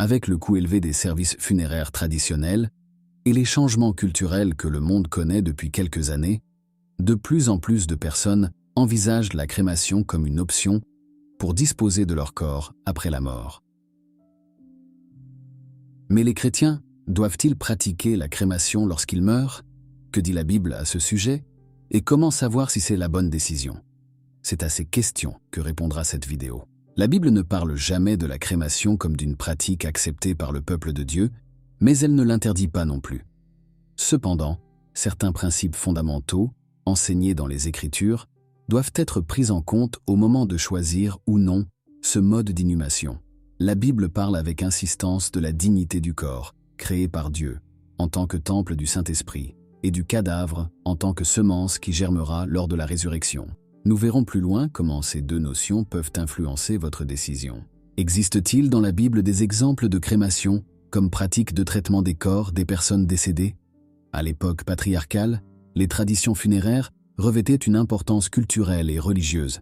Avec le coût élevé des services funéraires traditionnels et les changements culturels que le monde connaît depuis quelques années, de plus en plus de personnes envisagent la crémation comme une option pour disposer de leur corps après la mort. Mais les chrétiens doivent-ils pratiquer la crémation lorsqu'ils meurent? Que dit la Bible à ce sujet? Et comment savoir si c'est la bonne décision? C'est à ces questions que répondra cette vidéo. La Bible ne parle jamais de la crémation comme d'une pratique acceptée par le peuple de Dieu, mais elle ne l'interdit pas non plus. Cependant, certains principes fondamentaux, enseignés dans les Écritures, doivent être pris en compte au moment de choisir ou non ce mode d'inhumation. La Bible parle avec insistance de la dignité du corps, créé par Dieu, en tant que temple du Saint-Esprit, et du cadavre en tant que semence qui germera lors de la résurrection. Nous verrons plus loin comment ces deux notions peuvent influencer votre décision. Existe-t-il dans la Bible des exemples de crémation comme pratique de traitement des corps des personnes décédées? À l'époque patriarcale, les traditions funéraires revêtaient une importance culturelle et religieuse.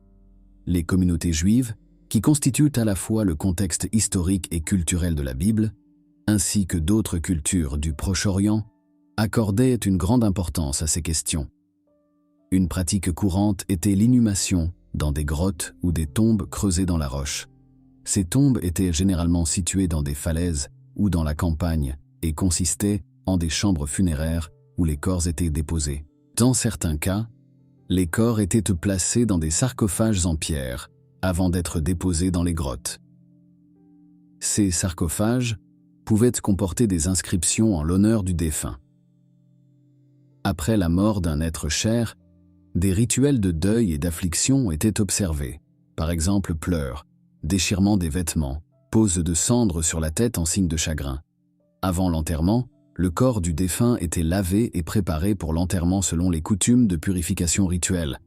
Les communautés juives, qui constituent à la fois le contexte historique et culturel de la Bible, ainsi que d'autres cultures du Proche-Orient, accordaient une grande importance à ces questions. Une pratique courante était l'inhumation dans des grottes ou des tombes creusées dans la roche. Ces tombes étaient généralement situées dans des falaises ou dans la campagne et consistaient en des chambres funéraires où les corps étaient déposés. Dans certains cas, les corps étaient placés dans des sarcophages en pierre avant d'être déposés dans les grottes. Ces sarcophages pouvaient comporter des inscriptions en l'honneur du défunt. Après la mort d'un être cher, des rituels de deuil et d'affliction étaient observés, par exemple pleurs, déchirement des vêtements, pose de cendres sur la tête en signe de chagrin. Avant l'enterrement, le corps du défunt était lavé et préparé pour l'enterrement selon les coutumes de purification rituelle.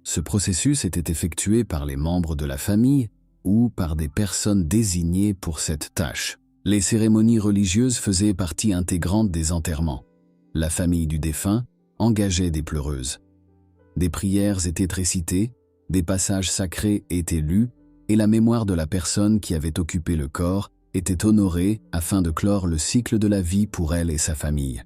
Ce processus était effectué par les membres de la famille ou par des personnes désignées pour cette tâche. Les cérémonies religieuses faisaient partie intégrante des enterrements. La famille du défunt engageait des pleureuses. Des prières étaient récitées, des passages sacrés étaient lus et la mémoire de la personne qui avait occupé le corps était honorée afin de clore le cycle de la vie pour elle et sa famille.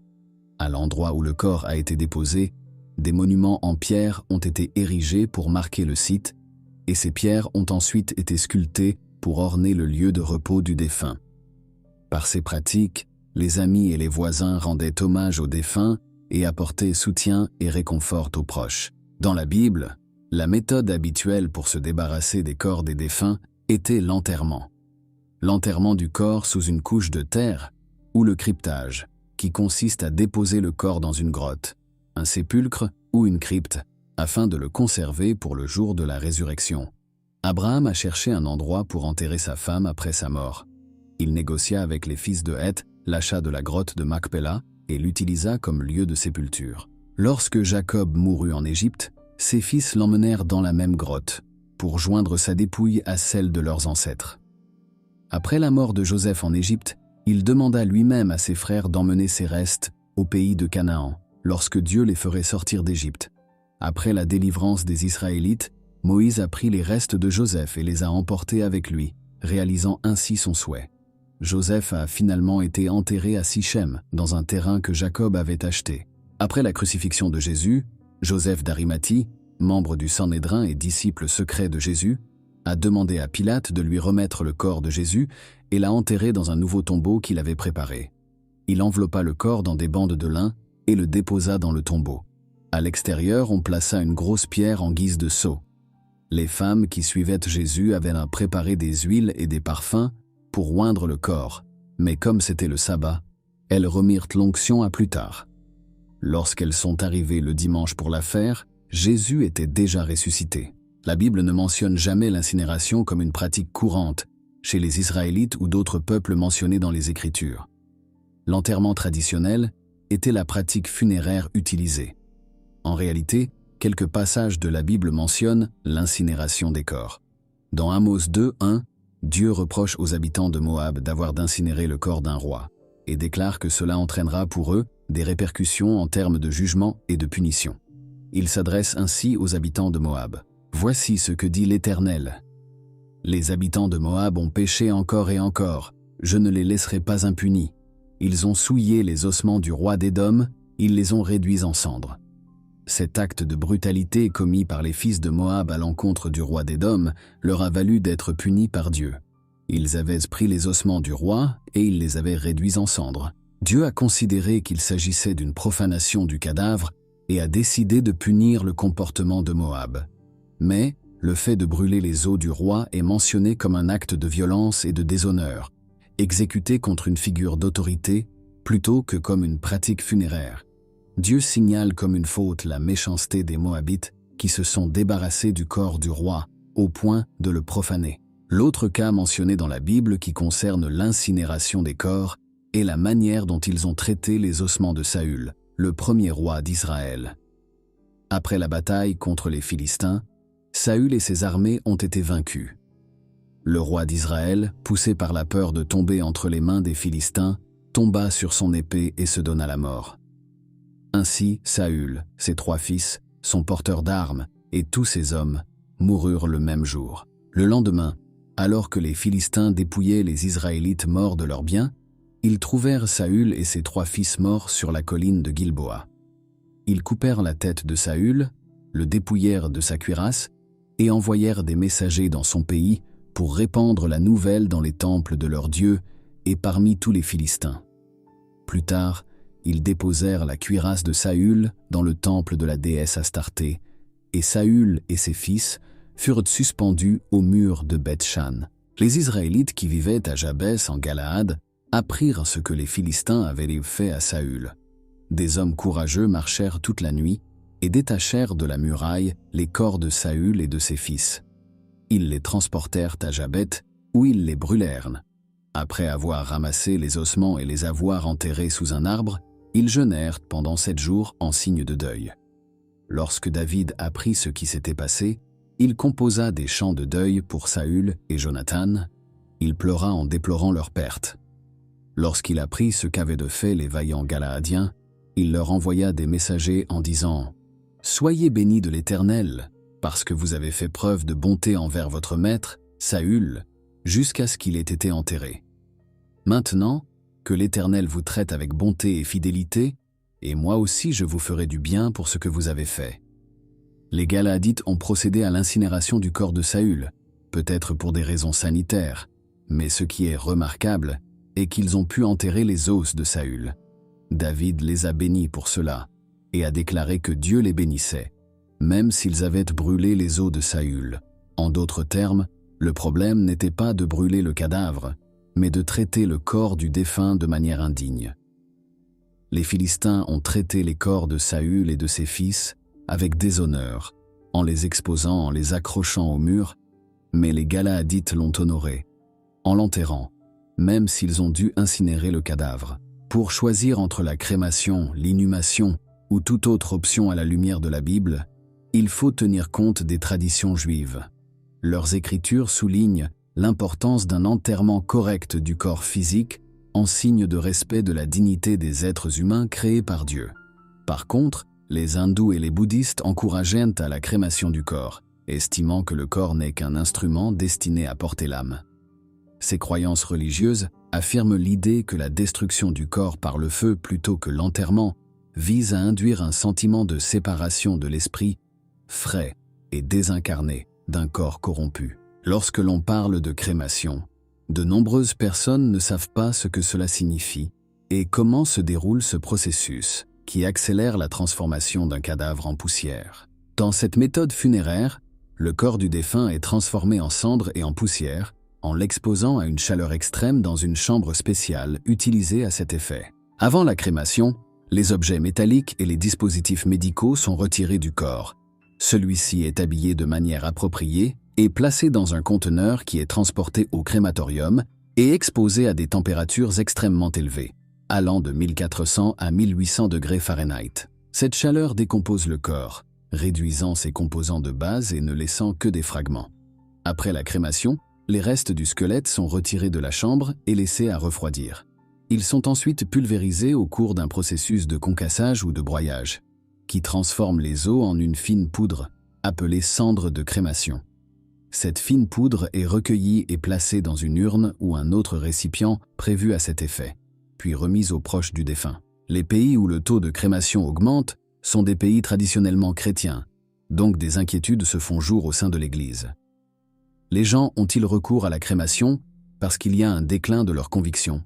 À l'endroit où le corps a été déposé, des monuments en pierre ont été érigés pour marquer le site et ces pierres ont ensuite été sculptées pour orner le lieu de repos du défunt. Par ces pratiques, les amis et les voisins rendaient hommage au défunt et apportaient soutien et réconfort aux proches. Dans la Bible, la méthode habituelle pour se débarrasser des corps des défunts était l'enterrement. L'enterrement du corps sous une couche de terre ou le cryptage, qui consiste à déposer le corps dans une grotte, un sépulcre ou une crypte, afin de le conserver pour le jour de la résurrection. Abraham a cherché un endroit pour enterrer sa femme après sa mort. Il négocia avec les fils de Heth l'achat de la grotte de Macpéla et l'utilisa comme lieu de sépulture. Lorsque Jacob mourut en Égypte, ses fils l'emmenèrent dans la même grotte, pour joindre sa dépouille à celle de leurs ancêtres. Après la mort de Joseph en Égypte, il demanda lui-même à ses frères d'emmener ses restes au pays de Canaan, lorsque Dieu les ferait sortir d'Égypte. Après la délivrance des Israélites, Moïse a pris les restes de Joseph et les a emportés avec lui, réalisant ainsi son souhait. Joseph a finalement été enterré à Sichem, dans un terrain que Jacob avait acheté. Après la crucifixion de Jésus, Joseph d'Arimathie, membre du Sanhédrin et disciple secret de Jésus, a demandé à Pilate de lui remettre le corps de Jésus et l'a enterré dans un nouveau tombeau qu'il avait préparé. Il enveloppa le corps dans des bandes de lin et le déposa dans le tombeau. À l'extérieur, on plaça une grosse pierre en guise de sceau. Les femmes qui suivaient Jésus avaient préparé des huiles et des parfums pour oindre le corps, mais comme c'était le sabbat, elles remirent l'onction à plus tard. Lorsqu'elles sont arrivées le dimanche pour la faire, Jésus était déjà ressuscité. La Bible ne mentionne jamais l'incinération comme une pratique courante chez les Israélites ou d'autres peuples mentionnés dans les Écritures. L'enterrement traditionnel était la pratique funéraire utilisée. En réalité, quelques passages de la Bible mentionnent l'incinération des corps. Dans Amos 2:1, Dieu reproche aux habitants de Moab d'avoir d'incinérer le corps d'un roi et déclare que cela entraînera pour eux des répercussions en termes de jugement et de punition. Il s'adresse ainsi aux habitants de Moab. Voici ce que dit l'Éternel. Les habitants de Moab ont péché encore et encore. je ne les laisserai pas impunis. Ils ont souillé les ossements du roi d'Édom, ils les ont réduits en cendres. » Cet acte de brutalité commis par les fils de Moab à l'encontre du roi d'Édom leur a valu d'être punis par Dieu. Ils avaient pris les ossements du roi et ils les avaient réduits en cendres. Dieu a considéré qu'il s'agissait d'une profanation du cadavre et a décidé de punir le comportement de Moab. Mais le fait de brûler les os du roi est mentionné comme un acte de violence et de déshonneur, exécuté contre une figure d'autorité plutôt que comme une pratique funéraire. Dieu signale comme une faute la méchanceté des Moabites qui se sont débarrassés du corps du roi au point de le profaner. L'autre cas mentionné dans la Bible qui concerne l'incinération des corps est la manière dont ils ont traité les ossements de Saül, le premier roi d'Israël. Après la bataille contre les Philistins, Saül et ses armées ont été vaincus. Le roi d'Israël, poussé par la peur de tomber entre les mains des Philistins, tomba sur son épée et se donna la mort. Ainsi, Saül, ses 3 fils, son porteur d'armes et tous ses hommes moururent le même jour. Le lendemain, alors que les Philistins dépouillaient les Israélites morts de leurs biens, ils trouvèrent Saül et ses 3 fils morts sur la colline de Gilboa. Ils coupèrent la tête de Saül, le dépouillèrent de sa cuirasse et envoyèrent des messagers dans son pays pour répandre la nouvelle dans les temples de leurs dieux et parmi tous les Philistins. Plus tard, ils déposèrent la cuirasse de Saül dans le temple de la déesse Astarté, et Saül et ses fils furent suspendus au mur de Beth-Shan. Les Israélites qui vivaient à Jabès en Galaad apprirent ce que les Philistins avaient fait à Saül. Des hommes courageux marchèrent toute la nuit et détachèrent de la muraille les corps de Saül et de ses fils. Ils les transportèrent à Jabeth, où ils les brûlèrent. Après avoir ramassé les ossements et les avoir enterrés sous un arbre, ils jeûnèrent pendant 7 jours en signe de deuil. Lorsque David apprit ce qui s'était passé, il composa des chants de deuil pour Saül et Jonathan. Il pleura en déplorant leur perte. Lorsqu'il apprit ce qu'avaient de fait les vaillants Galaadiens, il leur envoya des messagers en disant « Soyez bénis de l'Éternel, parce que vous avez fait preuve de bonté envers votre maître, Saül, jusqu'à ce qu'il ait été enterré. Maintenant, que l'Éternel vous traite avec bonté et fidélité, et moi aussi je vous ferai du bien pour ce que vous avez fait. » Les Galaadites ont procédé à l'incinération du corps de Saül, peut-être pour des raisons sanitaires, mais ce qui est remarquable est qu'ils ont pu enterrer les os de Saül. David les a bénis pour cela, et a déclaré que Dieu les bénissait, même s'ils avaient brûlé les os de Saül. En d'autres termes, le problème n'était pas de brûler le cadavre, mais de traiter le corps du défunt de manière indigne. Les Philistins ont traité les corps de Saül et de ses fils avec déshonneur, en les exposant, en les accrochant au mur, mais les Galaadites l'ont honoré, en l'enterrant, même s'ils ont dû incinérer le cadavre. Pour choisir entre la crémation, l'inhumation ou toute autre option à la lumière de la Bible, il faut tenir compte des traditions juives. Leurs écritures soulignent l'importance d'un enterrement correct du corps physique en signe de respect de la dignité des êtres humains créés par Dieu. Par contre, les hindous et les bouddhistes encourageaient à la crémation du corps, estimant que le corps n'est qu'un instrument destiné à porter l'âme. Ces croyances religieuses affirment l'idée que la destruction du corps par le feu plutôt que l'enterrement vise à induire un sentiment de séparation de l'esprit, frais et désincarné, d'un corps corrompu. Lorsque l'on parle de crémation, de nombreuses personnes ne savent pas ce que cela signifie et comment se déroule ce processus qui accélère la transformation d'un cadavre en poussière. Dans cette méthode funéraire, le corps du défunt est transformé en cendres et en poussière, en l'exposant à une chaleur extrême dans une chambre spéciale utilisée à cet effet. Avant la crémation, les objets métalliques et les dispositifs médicaux sont retirés du corps. Celui-ci est habillé de manière appropriée et placé dans un conteneur qui est transporté au crématorium et exposé à des températures extrêmement élevées, allant de 1400 à 1800 degrés Fahrenheit. Cette chaleur décompose le corps, réduisant ses composants de base et ne laissant que des fragments. Après la crémation, les restes du squelette sont retirés de la chambre et laissés à refroidir. Ils sont ensuite pulvérisés au cours d'un processus de concassage ou de broyage, qui transforme les os en une fine poudre, appelée cendre de crémation. Cette fine poudre est recueillie et placée dans une urne ou un autre récipient prévu à cet effet, puis remise aux proches du défunt. Les pays où le taux de crémation augmente sont des pays traditionnellement chrétiens, donc des inquiétudes se font jour au sein de l'Église. Les gens ont-ils recours à la crémation parce qu'il y a un déclin de leurs convictions?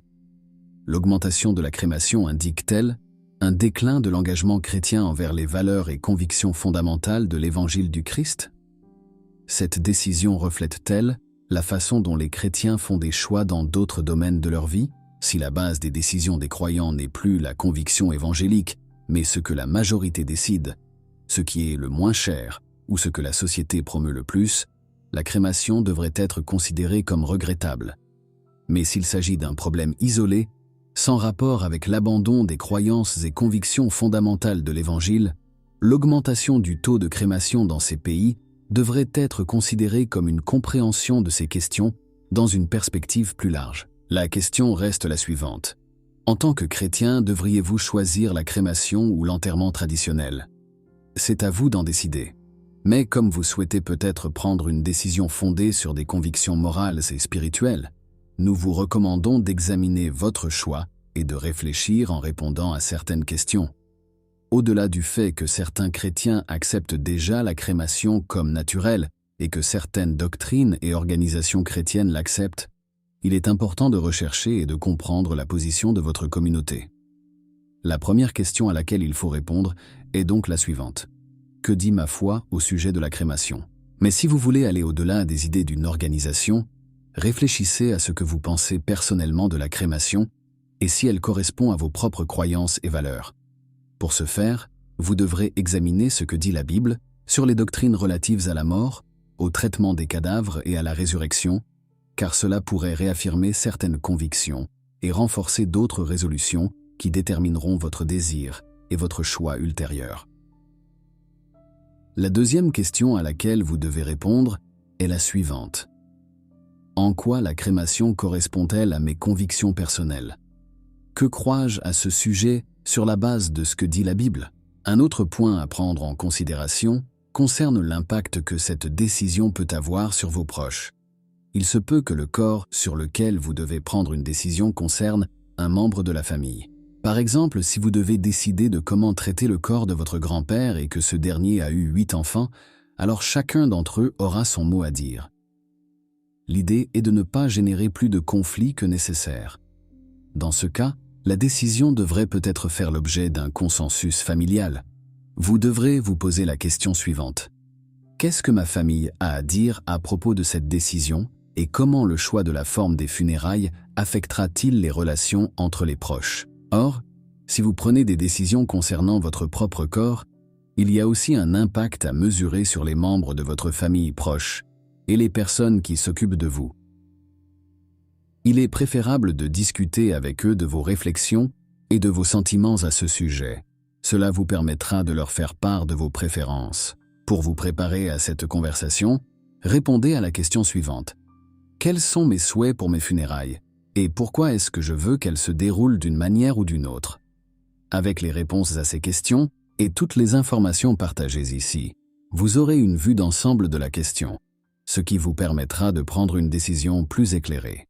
L'augmentation de la crémation indique-t-elle un déclin de l'engagement chrétien envers les valeurs et convictions fondamentales de l'Évangile du Christ? Cette décision reflète-t-elle la façon dont les chrétiens font des choix dans d'autres domaines de leur vie? Si la base des décisions des croyants n'est plus la conviction évangélique, mais ce que la majorité décide, ce qui est le moins cher ou ce que la société promeut le plus, la crémation devrait être considérée comme regrettable. Mais s'il s'agit d'un problème isolé, sans rapport avec l'abandon des croyances et convictions fondamentales de l'Évangile, l'augmentation du taux de crémation dans ces pays devrait être considérée comme une compréhension de ces questions dans une perspective plus large. La question reste la suivante. En tant que chrétien, devriez-vous choisir la crémation ou l'enterrement traditionnel? C'est à vous d'en décider. Mais comme vous souhaitez peut-être prendre une décision fondée sur des convictions morales et spirituelles, nous vous recommandons d'examiner votre choix et de réfléchir en répondant à certaines questions. Au-delà du fait que certains chrétiens acceptent déjà la crémation comme naturelle et que certaines doctrines et organisations chrétiennes l'acceptent, il est important de rechercher et de comprendre la position de votre communauté. La première question à laquelle il faut répondre est donc la suivante. Que dit ma foi au sujet de la crémation? Mais si vous voulez aller au-delà des idées d'une organisation, réfléchissez à ce que vous pensez personnellement de la crémation et si elle correspond à vos propres croyances et valeurs. Pour ce faire, vous devrez examiner ce que dit la Bible sur les doctrines relatives à la mort, au traitement des cadavres et à la résurrection, car cela pourrait réaffirmer certaines convictions et renforcer d'autres résolutions qui détermineront votre désir et votre choix ultérieur. La deuxième question à laquelle vous devez répondre est la suivante. En quoi la crémation correspond-elle à mes convictions personnelles? Que crois-je à ce sujet sur la base de ce que dit la Bible? Un autre point à prendre en considération concerne l'impact que cette décision peut avoir sur vos proches. Il se peut que le corps sur lequel vous devez prendre une décision concerne un membre de la famille. Par exemple, si vous devez décider de comment traiter le corps de votre grand-père et que ce dernier a eu 8 enfants, alors chacun d'entre eux aura son mot à dire. L'idée est de ne pas générer plus de conflits que nécessaire. Dans ce cas, la décision devrait peut-être faire l'objet d'un consensus familial. Vous devrez vous poser la question suivante. Qu'est-ce que ma famille a à dire à propos de cette décision et comment le choix de la forme des funérailles affectera-t-il les relations entre les proches? Or, si vous prenez des décisions concernant votre propre corps, il y a aussi un impact à mesurer sur les membres de votre famille proche et les personnes qui s'occupent de vous. Il est préférable de discuter avec eux de vos réflexions et de vos sentiments à ce sujet. Cela vous permettra de leur faire part de vos préférences. Pour vous préparer à cette conversation, répondez à la question suivante. Quels sont mes souhaits pour mes funérailles? Et pourquoi est-ce que je veux qu'elles se déroulent d'une manière ou d'une autre? Avec les réponses à ces questions et toutes les informations partagées ici, vous aurez une vue d'ensemble de la question, ce qui vous permettra de prendre une décision plus éclairée.